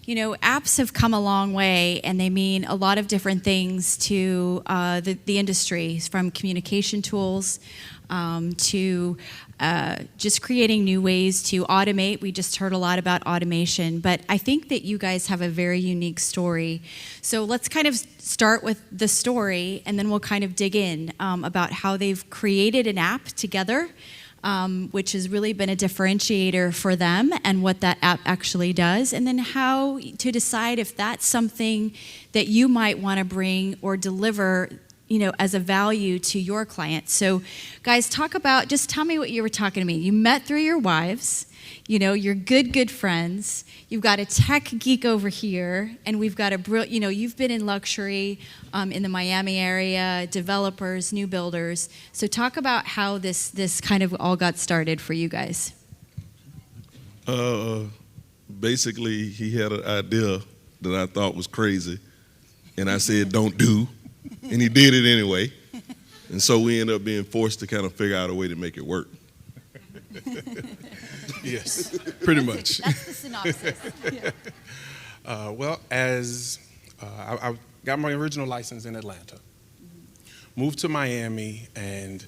apps have come a long way, and they mean a lot of different things to the industry, from communication tools to just creating new ways to automate. We just heard a lot about automation, but I think that you guys have a very unique story. So let's kind of start with the story, and then we'll kind of dig in about how they've created an app together, which has really been a differentiator for them, and what that app actually does, and then how to decide if that's something that you might want to bring or deliver as a value to your clients. So guys, just tell me what you were talking to me. You met through your wives, you're good friends. You've got a tech geek over here, and we've got you've been in luxury in the Miami area, developers, new builders. So talk about how this kind of all got started for you guys. Basically, he had an idea that I thought was crazy, and I said, don't do. And he did it anyway. And so we ended up being forced to kind of figure out a way to make it work. Yes, pretty much. That's the synopsis. Yeah. I got my original license in Atlanta, moved to Miami, and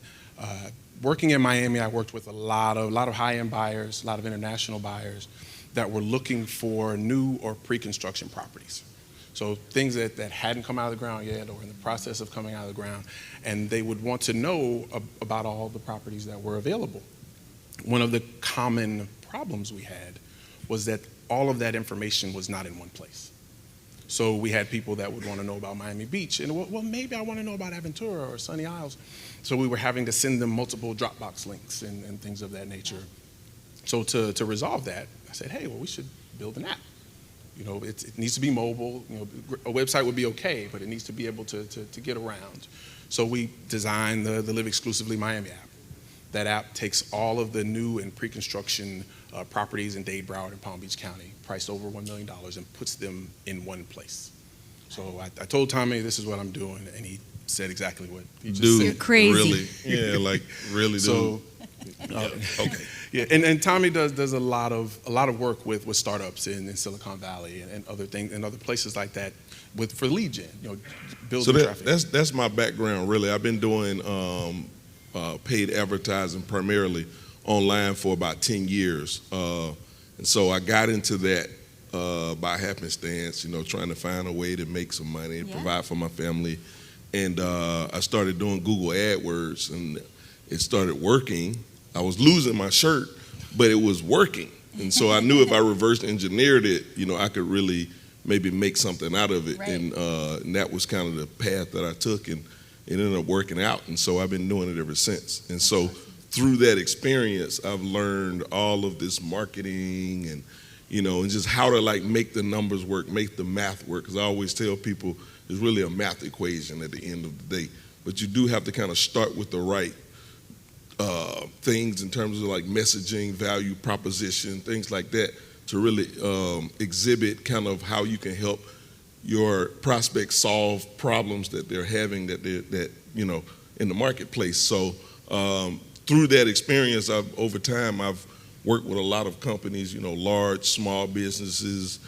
working in Miami, I worked with a lot of high-end buyers, a lot of international buyers that were looking for new or pre-construction properties. So things that hadn't come out of the ground yet, or in the process of coming out of the ground, and they would want to know about all the properties that were available. One of the common problems we had was that all of that information was not in one place. So we had people that would want to know about Miami Beach, and well, maybe I want to know about Aventura or Sunny Isles. So we were having to send them multiple Dropbox links and things of that nature. So to resolve that, I said, hey, well, we should build an app. It needs to be mobile. A website would be okay, but it needs to be able to get around. So we designed the Live Exclusively Miami app. That app takes all of the new and pre-construction properties in Dade, Broward, and Palm Beach County, priced over $1 million, and puts them in one place. So I told Tommy, this is what I'm doing, and he said exactly what he just said. You're crazy. Really? Yeah, really, dude. So, okay. Yeah, and Tommy does a lot of work with startups in Silicon Valley and other things and other places like that for lead gen, building traffic. That's my background, really. I've been doing paid advertising primarily online for about 10 years, and so I got into that by happenstance, trying to find a way to make some money and provide for my family, and I started doing Google AdWords, and it started working. I was losing my shirt, but it was working. And so I knew if I reverse engineered it, I could really maybe make something out of it. Right. And that was kind of the path that I took, and it ended up working out. And so I've been doing it ever since. And so through that experience, I've learned all of this marketing and just how to make the numbers work, make the math work. Because I always tell people it's really a math equation at the end of the day. But you do have to kind of start with the right things in terms of messaging, value proposition, things like that, to really exhibit kind of how you can help your prospects solve problems that they're having that in the marketplace. So through that experience, over time I've worked with a lot of companies, large, small businesses,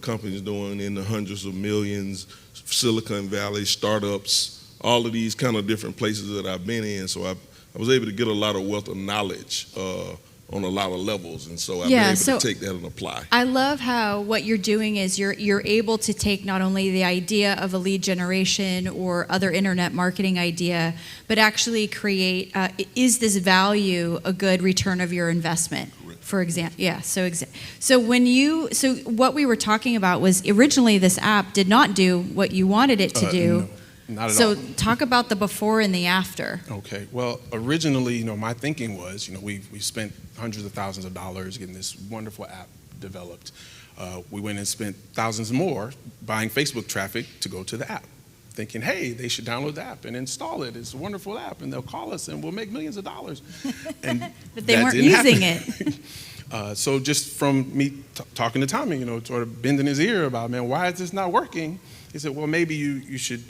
companies doing in the hundreds of millions, Silicon Valley, startups, all of these kind of different places that I've been in. So I was able to get a lot of wealth of knowledge on a lot of levels, and so I've been able to take that and apply. I love how what you're doing is you're able to take not only the idea of a lead generation or other internet marketing idea, but actually create, is this value a good return of your investment? Correct. For example, yeah. So what we were talking about was originally this app did not do what you wanted it to do. No. Not at all. So talk about the before and the after. Okay. Well, originally, my thinking was, we spent hundreds of thousands of dollars getting this wonderful app developed. We went and spent thousands more buying Facebook traffic to go to the app, thinking, hey, they should download the app and install it. It's a wonderful app, and they'll call us, and we'll make millions of dollars. And but they weren't using it. So just from me talking to Tommy, sort of bending his ear about, man, why is this not working? He said, well, maybe you should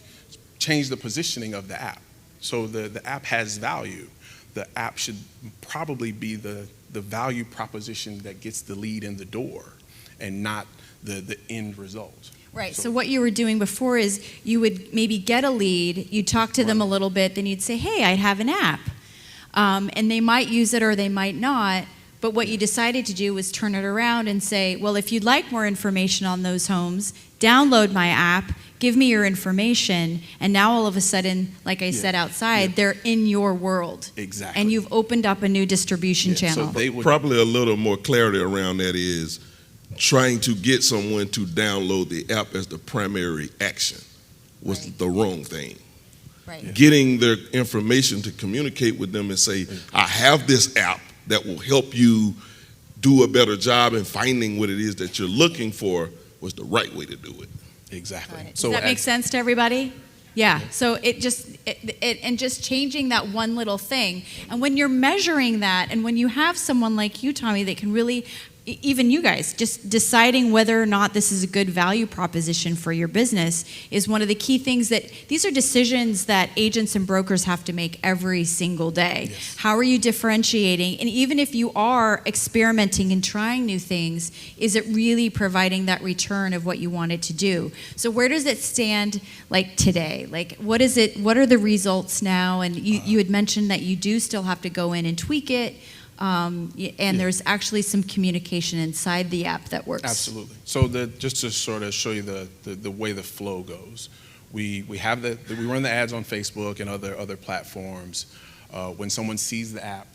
change the positioning of the app. So the app has value. The app should probably be the value proposition that gets the lead in the door. and not the end result. Right. So what you were doing before is you would maybe get a lead, you'd talk to them a little bit, then you'd say, hey, I have an app. And they might use it or they might not. But what you decided to do was turn it around and say, well, if you'd like more information on those homes, download my app, give me your information, and now all of a sudden, like I said outside, they're in your world. Exactly. And you've opened up a new distribution channel. So they would, Probably a little more clarity around that is trying to get someone to download the app as the primary action was Right. the wrong thing. Right. Getting their information to communicate with them and say, I have this app that will help you do a better job in finding what it is that you're looking for was the right way to do it. exactly. Got it. Does So that make sense to everybody? Yeah. So it just and just changing that one little thing. And when you're measuring that, and when you have someone like you, Tommy, that can really, even you guys, just deciding whether or not this is a good value proposition for your business is one of the key things that these are decisions that agents and brokers have to make every single day. Yes. How are you differentiating? And even if you are experimenting and trying new things, is it really providing that return of what you wanted to do? So where does it stand like today? Like what is it, what are the results now? And you had mentioned that you do still have to go in and tweak it. And there's actually some communication inside the app that works. Absolutely. So just to sort of show you the way the flow goes, we have we run the ads on Facebook and other platforms. When someone sees the app,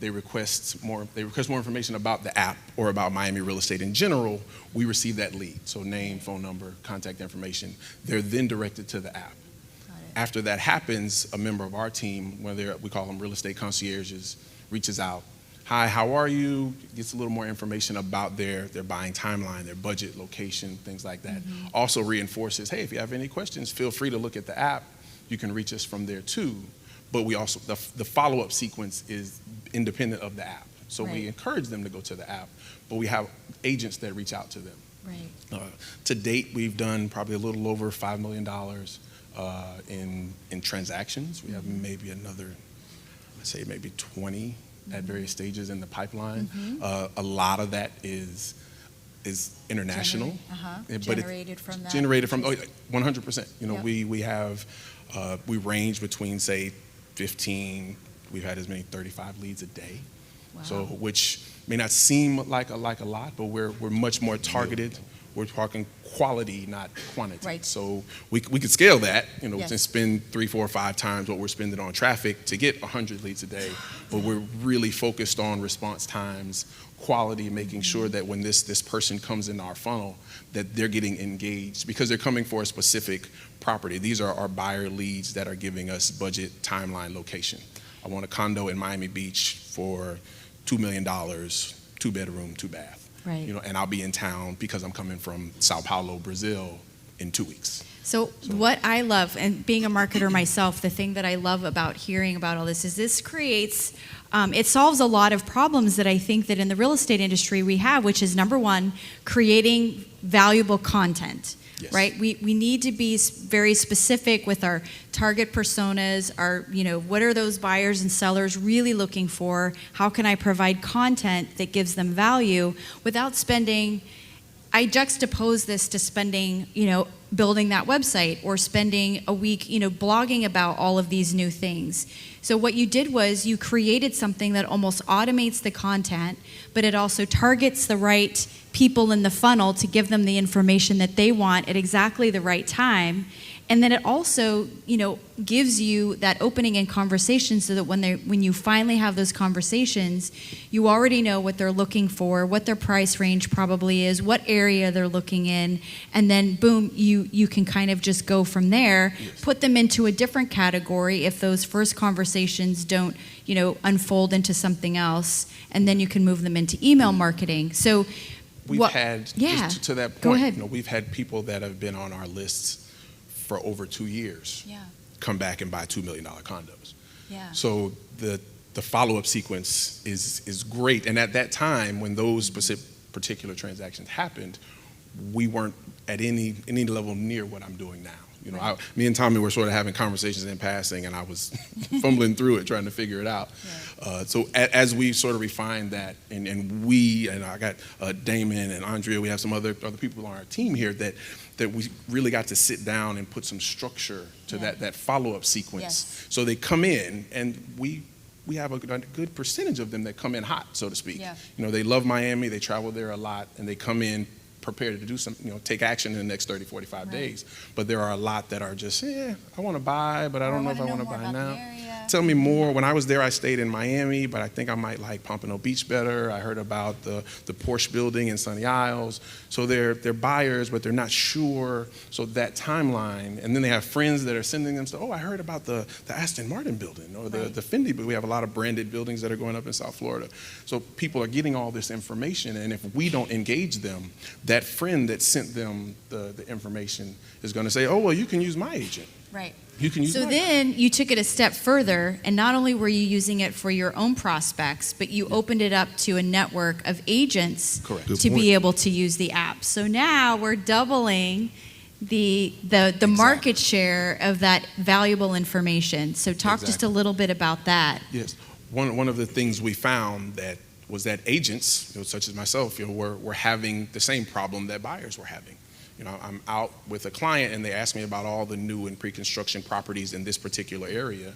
they request more information about the app or about Miami real estate in general. We receive that lead. So name, phone number, contact information. They're then directed to the app. After that happens, a member of our team, we call them real estate concierges, reaches out. Hi, how are you? Gets a little more information about their buying timeline, their budget, location, things like that. Mm-hmm. Also reinforces, hey, if you have any questions, feel free to look at the app. You can reach us from there too. But we also, the follow-up sequence is independent of the app. So we encourage them to go to the app, but we have agents that reach out to them. Right. To date, we've done probably a little over $5 million in transactions. We have maybe another, let's say maybe 20 at various stages in the pipeline. A lot of that is international. Generated from that. Generated from 100%. You know, Yep. we have we range between say 15. We've had as many 35 leads a day. Wow. So which may not seem like a lot, but we're much more targeted. We're talking quality, not quantity. Right. So we could scale that, you know, Yes. and spend 3, 4, 5 times what we're spending on traffic to get 100 leads a day. But we're really focused on response times, quality, making sure that when this person comes into our funnel, that they're getting engaged because they're coming for a specific property. These are our buyer leads that are giving us budget, timeline, location. I want a condo in Miami Beach for $2 million, 2-bedroom, 2-bath. Right. You know, and I'll be in town because I'm coming from Sao Paulo, Brazil in 2 weeks. So what I love, and being a marketer myself, the thing that I love about hearing about all this is this creates, it solves a lot of problems that I think that in the real estate industry we have, which is number one, creating valuable content. Yes. Right? We need to be very specific with our target personas, what are those buyers and sellers really looking for? How can I provide content that gives them value without spending, I juxtapose this to spending, building that website or spending a week, blogging about all of these new things. So what you did was you created something that almost automates the content, but it also targets the right people in the funnel to give them the information that they want at exactly the right time. And then it also, gives you that opening in conversation so that when you finally have those conversations, you already know what they're looking for, what their price range probably is, what area they're looking in, and then boom, you can kind of just go from there, Yes. put them into a different category if those first conversations don't, unfold into something else, and then you can move them into email marketing. So We've had, just to that point, Go ahead. we've had people that have been on our lists for over 2 years come back and buy $2 million condos. Yeah. So the follow-up sequence is great. And at that time, when those particular transactions happened, we weren't at any level near what I'm doing now. You know, Right. me and Tommy were sort of having conversations in passing, and I was fumbling through it, trying to figure it out. So as we sort of refined that, and I got Damon and Andrea, we have some other people on our team here that we really got to sit down and put some structure to that follow-up sequence. Yes. So they come in, and we have a good percentage of them that come in hot, so to speak. Yeah. You know, they love Miami, they travel there a lot, and they come in prepared to do something, you know, take action in the next 30, 45 days. But there are a lot that are just, I want to buy, but I don't know if I want to buy now. Tell me more. When I was there, I stayed in Miami, but I think I might like Pompano Beach better. I heard about the Porsche building in Sunny Isles. So they're buyers, but they're not sure. So that timeline, and then they have friends that are sending them stuff. Oh, I heard about the Aston Martin building or the Fendi, but we have a lot of branded buildings that are going up in South Florida. So people are getting all this information, and if we don't engage them, that friend that sent them the information is going to say, oh, well, you can use my agent. Right. You can use So my then you took it a step further, and not only were you using it for your own prospects, but you opened it up to a network of agents Correct. Good to point. be able to use the app. So now we're doubling the market share of that valuable information. So talk just a little bit about that. Yes. One of the things we found was that agents, you know, such as myself, you know, were having the same problem that buyers were having. You know, I'm out with a client and they ask me about all the new and pre-construction properties in this particular area,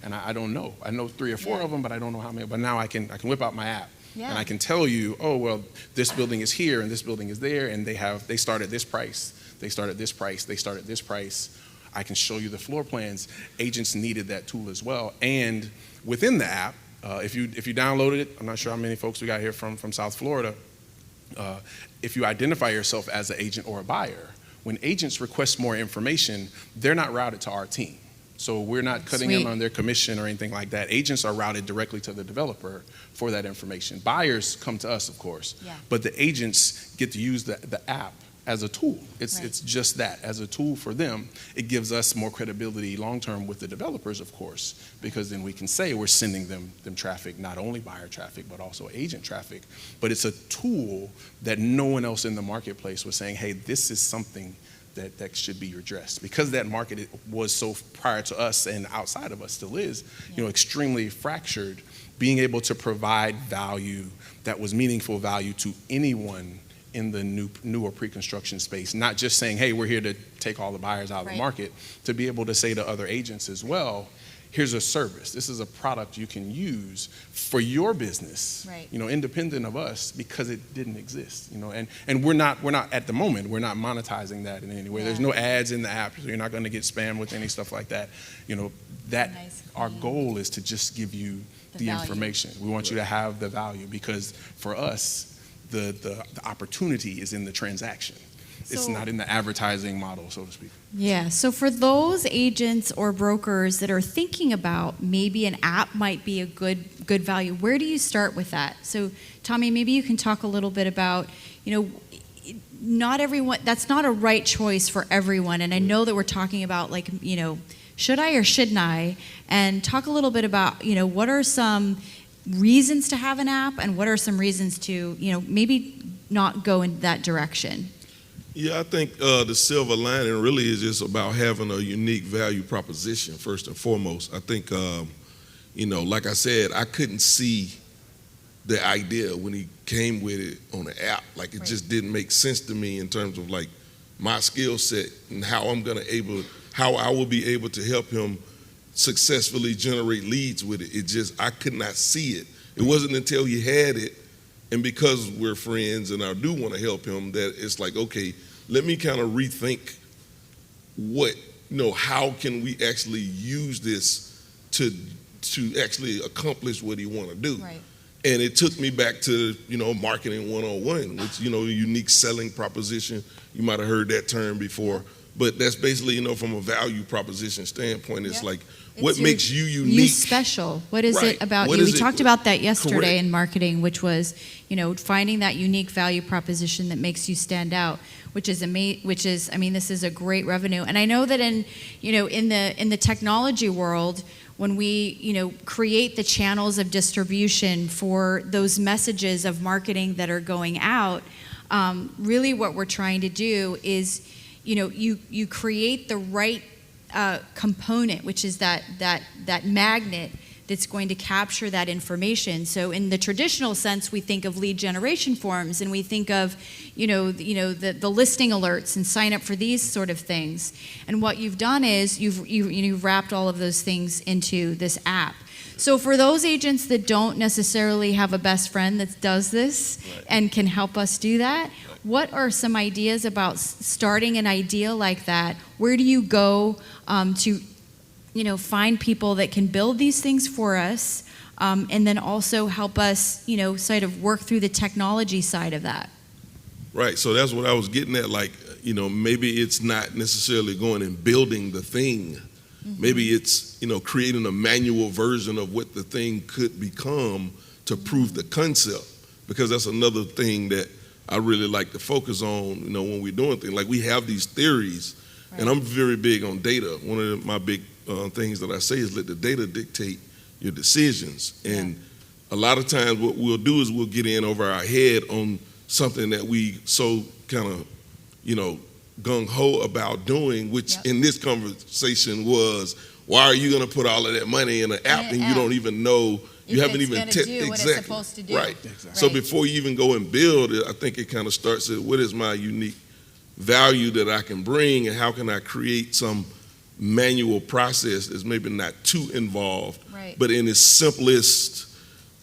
and I don't know. I know 3 or 4 of them, but I don't know how many. But now I can whip out my app, and I can tell you, oh, well, this building is here and this building is there, and they start at this price, they start at this price, they start at this price. I can show you the floor plans. Agents needed that tool as well, and within the app, if you downloaded it, I'm not sure how many folks we got here from South Florida. If you identify yourself as an agent or a buyer, when agents request more information, they're not routed to our team. So we're not cutting in on their commission or anything like that. Agents are routed directly to the developer for that information. Buyers come to us, of course, but the agents get to use the app as a tool. It's just that, as a tool for them. It gives us more credibility long-term with the developers, of course, because then we can say we're sending them traffic, not only buyer traffic, but also agent traffic. But it's a tool that no one else in the marketplace was saying, hey, this is something that should be addressed. Because that market was so, prior to us and outside of us still is, you know, extremely fractured, being able to provide value that was meaningful value to anyone in the new or pre-construction space, not just saying, hey, we're here to take all the buyers out of the market, to be able to say to other agents as well, here's a service. This is a product you can use for your business, you know, independent of us, because it didn't exist, you know, and we're not at the moment, we're not monetizing that in any way. There's no ads in the app, so you're not going to get spammed with any stuff like that. You know, that our goal is to just give you the information. We want you to have the value, because for us, the opportunity is in the transaction. It's not in the advertising model, so to speak. Yeah, so for those agents or brokers that are thinking about maybe an app might be a good value, where do you start with that? So Tommy, maybe you can talk a little bit about, you know, not everyone, that's not a right choice for everyone. And I know that we're talking about, like, you know, should I or shouldn't I? And talk a little bit about, you know, what are some reasons to have an app and what are some reasons to, you know, maybe not go in that direction? Yeah, I think the silver lining really is just about having a unique value proposition, first and foremost. I think, you know, like I said, I couldn't see the idea when he came with it on the app. Like, it just didn't make sense to me in terms of, like, my skill set and how I will be able to help him successfully generate leads with it. It just, I could not see it. It wasn't until he had it, and because we're friends and I do want to help him, that it's like, okay, let me kind of rethink what, you know, how can we actually use this to actually accomplish what he want to do. And it took me back to, you know, marketing 101, which, you know, unique selling proposition. You might have heard that term before, but that's basically, you know, from a value proposition standpoint, it's like, what makes you unique? You special. What is it about you? We talked about that yesterday in marketing, which was, you know, finding that unique value proposition that makes you stand out, which is, I mean, this is a great revenue. And I know that in the technology world, when we, you know, create the channels of distribution for those messages of marketing that are going out, really what we're trying to do is, you create the right component, which is that magnet that's going to capture that information. So in the traditional sense, we think of lead generation forms, and we think of, the listing alerts and sign up for these sort of things. And what you've done is you've wrapped all of those things into this app. So for those agents that don't necessarily have a best friend that does this and can help us do that, what are some ideas about starting an idea like that? Where do you go to find people that can build these things for us, and then also help us, sort of work through the technology side of that? Right, so that's what I was getting at, maybe it's not necessarily going and building the thing. Mm-hmm. Maybe it's, creating a manual version of what the thing could become to prove the concept, because that's another thing that I really like to focus on, when we're doing things. Like, we have these theories, and I'm very big on data. One of my big things that I say is let the data dictate your decisions. And a lot of times what we'll do is we'll get in over our head on something that we so kind of, gung-ho about doing, which in this conversation was, why are you going to put all of that money in an app and you don't even know, you haven't even do what it's supposed to do. Right. Exactly. So before you even go and build it, I think it kind of starts at what is my unique value that I can bring, and how can I create some manual process that's maybe not too involved, but in its simplest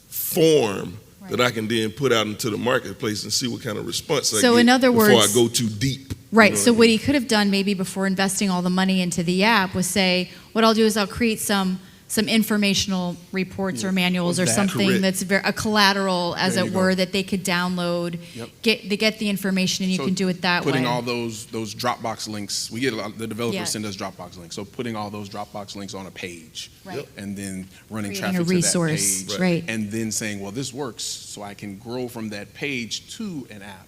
form that I can then put out into the marketplace and see what kind of response I get in other words, before I go too deep. Right. So what he could have done maybe before investing all the money into the app was say, what I'll do is I'll create some informational reports or manuals or something that's a collateral, as it were, that they could download, get the information, and you can do it that way. Putting all those Dropbox links, we get a lot, the developers send us Dropbox links, so putting all those Dropbox links on a page, and then running traffic to that page, and then saying, well, this works, so I can grow from that page to an app.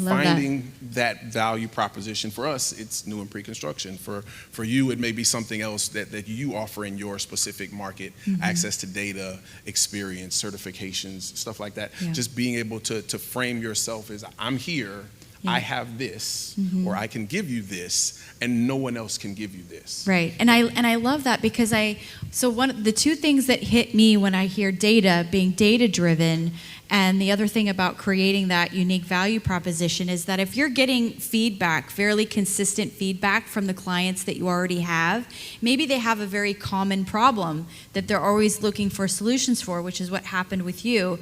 Finding that value proposition. For us, it's new and pre-construction. For you, it may be something else that you offer in your specific market, access to data, experience, certifications, stuff like that. Just being able to frame yourself as, I'm here, I have this, or I can give you this, and no one else can give you this. Right, and I love that, because the two things that hit me when I hear data, being data-driven, and the other thing about creating that unique value proposition is that if you're getting feedback, fairly consistent feedback from the clients that you already have, maybe they have a very common problem that they're always looking for solutions for, which is what happened with you.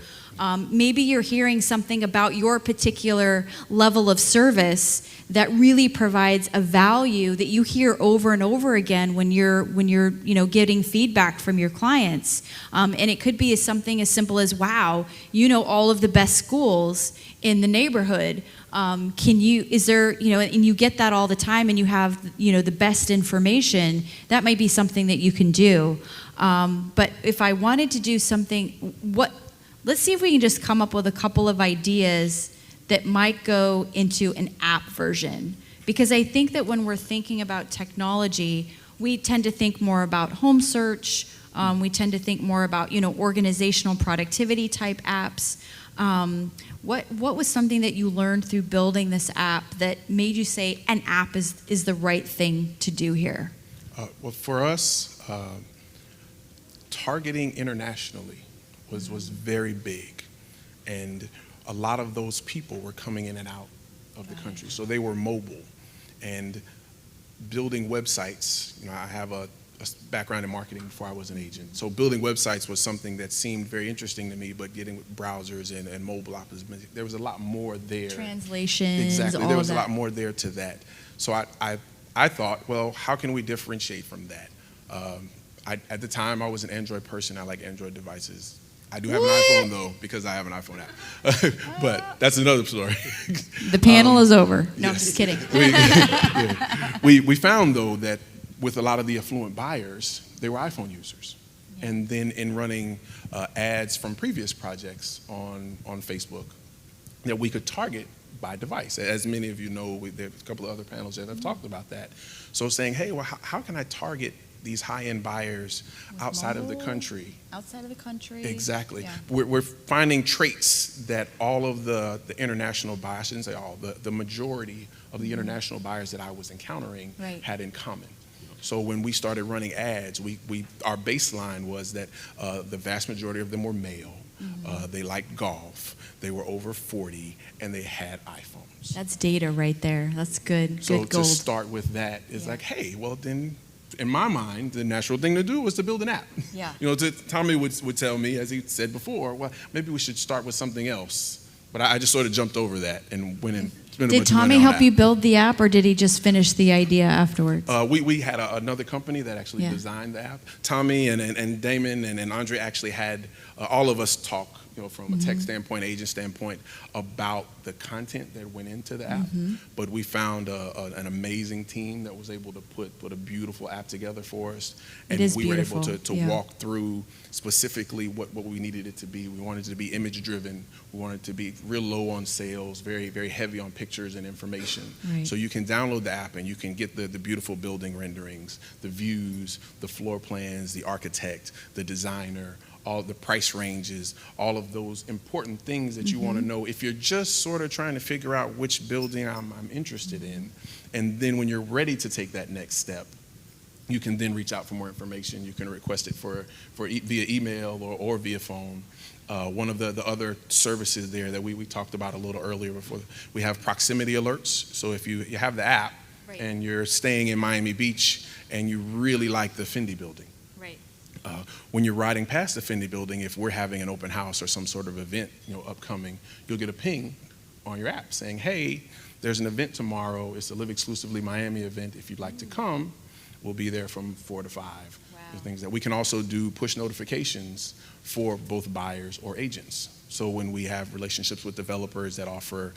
Maybe you're hearing something about your particular level of service that really provides a value that you hear over and over again when you're getting feedback from your clients. And it could be something as simple as, wow, all of the best schools in the neighborhood. And you get that all the time, and you have, the best information. That might be something that you can do. But if I wanted to do something, let's see if we can just come up with a couple of ideas that might go into an app version. Because I think that when we're thinking about technology, we tend to think more about home search. We tend to think more about, organizational productivity type apps. What was something that you learned through building this app that made you say an app is the right thing to do here? Well, for us, targeting internationally was very big, and a lot of those people were coming in and out of the country, so they were mobile. And building websites, I have a background in marketing before I was an agent, so building websites was something that seemed very interesting to me. But getting browsers and mobile apps, there was a lot more there. Translations, exactly. All there was of a that. lot more there to that. So I thought, well, how can we differentiate from that? At the time, I was an Android person. I like Android devices. I do have an iPhone, though, because I have an iPhone app. But that's another story. The panel is over. No, I'm just kidding. We found, though, that with a lot of the affluent buyers, they were iPhone users. And then in running ads from previous projects on Facebook, that we could target by device. As many of you know, there's a couple of other panels that have talked about that. So saying, hey, well, how can I target these high-end buyers outside of the Mobile, country. outside of the country. Exactly. Yeah. We're finding traits that all of the international buyers, I shouldn't say all, the majority of the international buyers that I was encountering Right. had in common. So when we started running ads, our baseline was that the vast majority of them were male. They liked golf. They were over 40, and they had iPhones. That's data right there. That's good. So Good to gold. start with that is Yeah. like, hey, well then, in my mind, the natural thing to do was to build an app. Yeah. Tommy would tell me, as he said before, well, maybe we should start with something else. But I just sort of jumped over that and went and spent a Did bunch of money Tommy on help that. you build the app, or did he just finish the idea afterwards? We had another company that actually Yeah. designed the app. Tommy and Damon and Andre actually had all of us talk, from a tech standpoint, agent standpoint, about the content that went into the app. But we found an amazing team that was able to put a beautiful app together for us. And It is we were able beautiful, to yeah. walk through specifically what we needed it to be. We wanted it to be image driven. We wanted it to be real low on sales, very, very heavy on pictures and information. Right. So you can download the app and you can get the beautiful building renderings, the views, the floor plans, the architect, the designer, all the price ranges, all of those important things that you want to know if you're just sort of trying to figure out which building I'm interested in. And then when you're ready to take that next step, you can then reach out for more information. You can request it via email or via phone. One of the other services there that we talked about a little earlier before, we have proximity alerts. So if you have the app Right. and you're staying in Miami Beach and you really like the Fendi building, Right. when you're riding past the Fendi building, if we're having an open house or some sort of event, upcoming, you'll get a ping on your app saying, hey, there's an event tomorrow. It's a Live Exclusively Miami event. If you'd like to come, we'll be there from 4 to 5. Wow. There's things that we can also do push notifications for both buyers or agents. So when we have relationships with developers that offer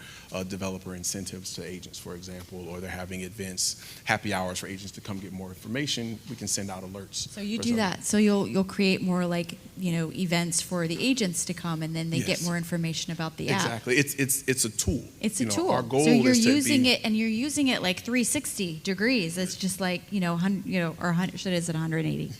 developer incentives to agents, for example, or they're having events, happy hours for agents to come get more information, we can send out alerts. So you for do some- that. So you'll create more like events for the agents to come, and then they get Yes. more information about the app. Exactly. It's a tool. It's a tool. Our goal so you're is to using be, it, and you're using it like 360 degrees. It's just like or 100. Should is it 180?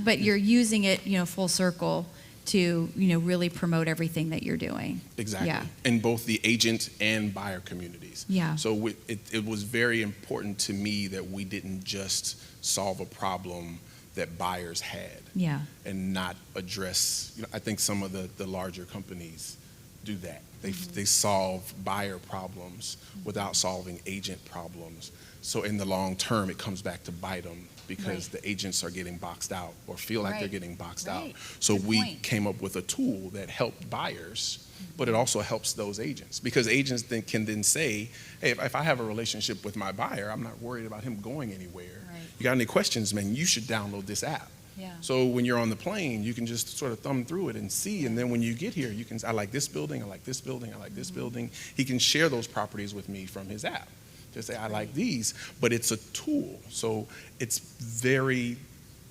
But you're using it, full circle to really promote everything that you're doing. Exactly. Yeah. In both the agent and buyer communities. Yeah. So it was very important to me that we didn't just solve a problem that buyers had Yeah. and not address, I think some of the larger companies do that. They solve buyer problems without solving agent problems. So in the long term, it comes back to bite them because Right. the agents are getting boxed out or feel like they're Right. getting boxed Right. out. So Good we point. came up with a tool that helped buyers, but it also helps those agents because agents can then say, hey, if I have a relationship with my buyer, I'm not worried about him going anywhere. Right. You got any questions, man, you should download this app. Yeah. So when you're on the plane, you can just sort of thumb through it and see, and then when you get here, you can say, I like this building, I like this building, I like this building. He can share those properties with me from his app. Just say, I like these, but it's a tool. So it's very,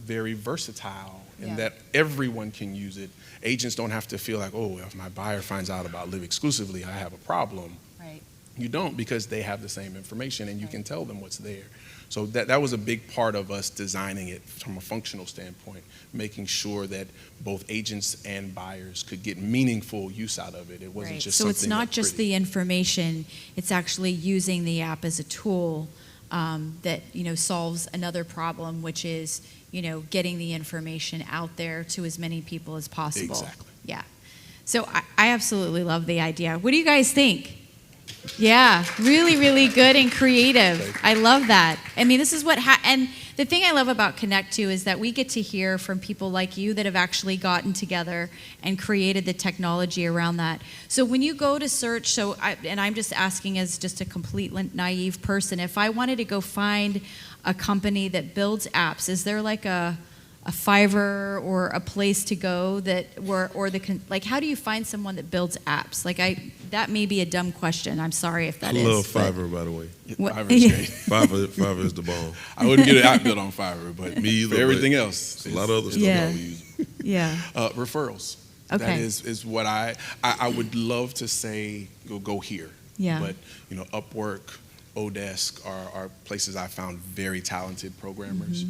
very versatile in Yeah. that everyone can use it. Agents don't have to feel like, oh, if my buyer finds out about Live Exclusively, I have a problem. Right. You don't, because they have the same information and you Right. can tell them what's there. So that was a big part of us designing it from a functional standpoint, making sure that both agents and buyers could get meaningful use out of it. It wasn't Right. just So something it's not that just pretty. the information; it's actually using the app as a tool that solves another problem, which is getting the information out there to as many people as possible. Exactly. Yeah. So I absolutely love the idea. What do you guys think? Yeah, really, really good and creative. I love that. I mean, this is what, and the thing I love about Connect too is that we get to hear from people like you that have actually gotten together and created the technology around that. So when you go to search, and I'm just asking as just a complete naive person, if I wanted to go find a company that builds apps, is there like a Fiverr or a place to go how do you find someone that builds apps? That may be a dumb question. I'm sorry if that I is. love but- Fiverr, by the way. What- Fiverr's great. Fiverr is the bomb. I wouldn't get an app built on Fiverr, but Me either, for everything but else. A lot of other stuff Yeah. I would use. Yeah. Referrals. Okay. That is what I would love to say, go here. Yeah. But, Upwork, Odesk are places I found very talented programmers.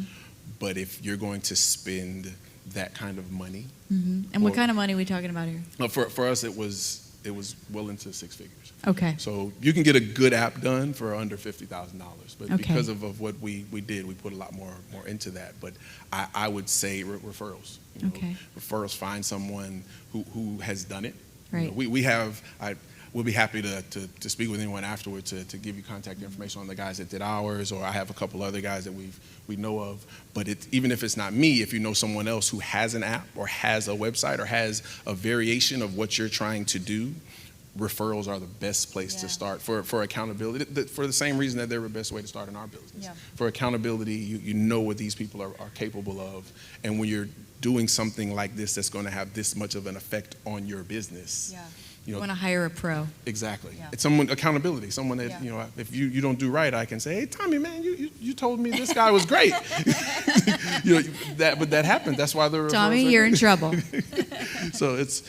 But if you're going to spend that kind of money, And what kind of money are we talking about here? for us, it was well into six figures. Okay. So you can get a good app done for under $50,000, but Okay. because of what we did, we put a lot more into that. But I would say referrals. Okay. Referrals, find someone who has done it. Right. We'll be happy to speak with anyone afterward to give you contact information on the guys that did ours, or I have a couple other guys that we know of. But even if it's not me, if you know someone else who has an app or has a website or has a variation of what you're trying to do, referrals are the best place to start for accountability, for the same reason that they're the best way to start in our business. Yeah. For accountability, you know what these people are capable of, and when you're doing something like this that's going to have this much of an effect on your business. Yeah. You You know, want to hire a pro. exactly. Yeah. It's accountability, someone that, Yeah. if you don't do right, I can say, hey, Tommy, man, you told me this guy was great. But that happened. That's why the referrals Tommy, are you're in great. trouble. So it's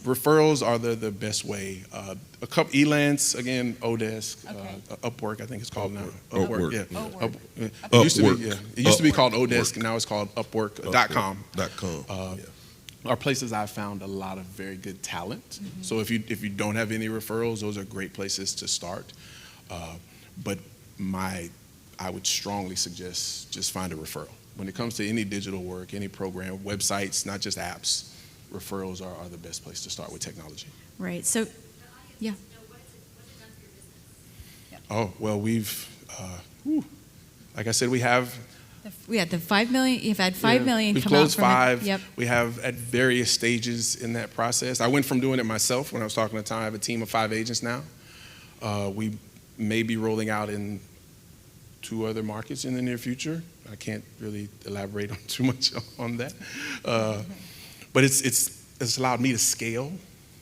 referrals are the best way. A couple Elance, again, Odesk, Okay. Upwork, I think it's called now. Upwork. Yeah. Upwork. It used to Upwork. be, it used to be called Upwork. Odesk, and now it's called Upwork.com. .com. Are places I've found a lot of very good talent. So if you don't have any referrals, those are great places to start. But I would strongly suggest just find a referral. When it comes to any digital work, any program, websites, not just apps, referrals are the best place to start with technology. Right. So, yeah. Oh, well, like I said, we have We had the 5 million. You've had 5 million We've come out closed from 5. it. Yep. We have at various stages in that process. I went from doing it myself when I was talking to Tom. I have a team of 5 agents now. We may be rolling out in 2 other markets in the near future. I can't really elaborate on too much on that. But it's allowed me to scale.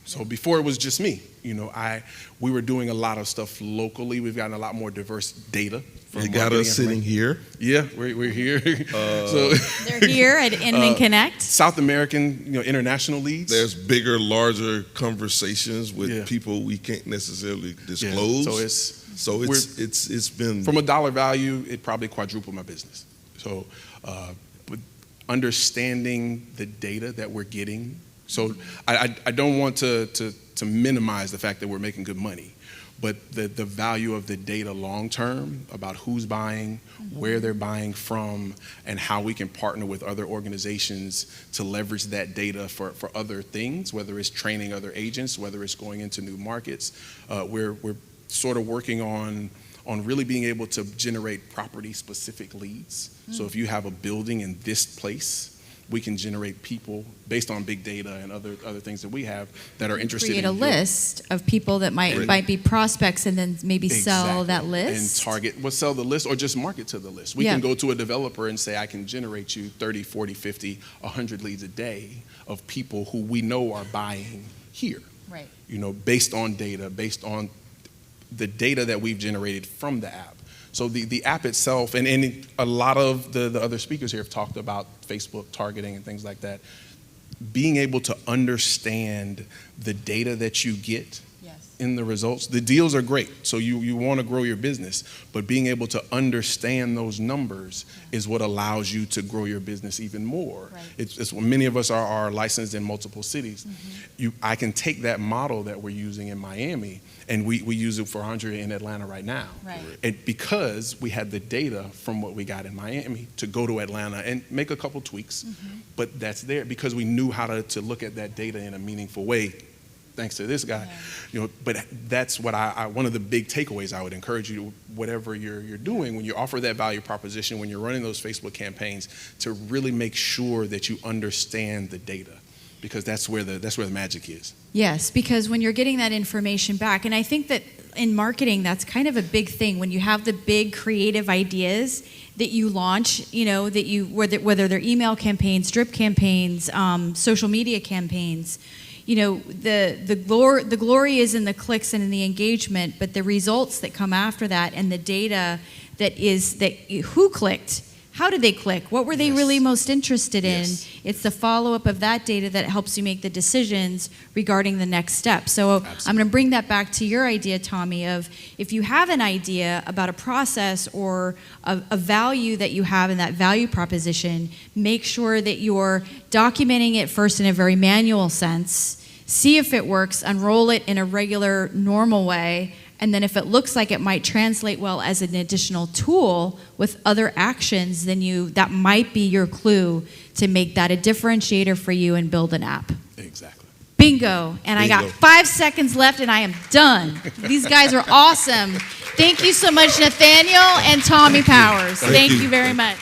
So before it was just me. We were doing a lot of stuff locally. We've gotten a lot more diverse data. You got us sitting here. Yeah, we're here. So They're here at Inman Connect. South American, international leads. There's bigger, larger conversations with Yeah. people we can't necessarily Yeah, disclose. so It's been from a dollar value, it probably quadrupled my business. So, but understanding the data that we're getting. So I don't want to minimize the fact that we're making good money, but the value of the data long term about who's buying, where they're buying from, and how we can partner with other organizations to leverage that data for other things, whether it's training other agents, whether it's going into new markets. We're sort of working on really being able to generate property-specific leads. So if you have a building in this place, we can generate people based on big data and other things that we have that are interested Create in a list of people that might be prospects, and then maybe sell that list. And sell the list or just market to the list. We can go to a developer and say, I can generate you 30, 40, 50, 100 leads a day of people who we know are buying here. Right. Based on data, based on the data that we've generated from the app. So the app itself, and a lot of the other speakers here have talked about Facebook targeting and things like that. Being able to understand the data that you get in the results. The deals are great, so you want to grow your business, but being able to understand those numbers is what allows you to grow your business even more. Right. It's when many of us are licensed in multiple cities. I can take that model that we're using in Miami, and we use it for Andre in Atlanta right now. Right. And because we had the data from what we got in Miami to go to Atlanta and make a couple tweaks, but that's there because we knew how to look at that data in a meaningful way. Thanks to this guy, but that's what one of the big takeaways I would encourage you, whatever you're doing, when you offer that value proposition, when you're running those Facebook campaigns, to really make sure that you understand the data, because that's where the magic is. Yes, because when you're getting that information back, and I think that in marketing, that's kind of a big thing. When you have the big creative ideas that you launch, whether they're email campaigns, drip campaigns, social media campaigns. The glory is in the clicks and in the engagement, but the results that come after that and the data who clicked, How did they click? What were they Yes. really most interested in? Yes. It's the follow-up of that data that helps you make the decisions regarding the next step. So I'm going to bring that back to your idea, Tommy, of if you have an idea about a process or a value that you have in that value proposition, make sure that you're documenting it first in a very manual sense, see if it works, unroll it in a regular, normal way, and then if it looks like it might translate well as an additional tool with other actions, then that might be your clue to make that a differentiator for you and build an app. Exactly. Bingo. And I got Bingo. 5 seconds left and I am done. These guys are awesome. Thank you so much, Nathaniel and Tommy Powers. Thank you. you very much.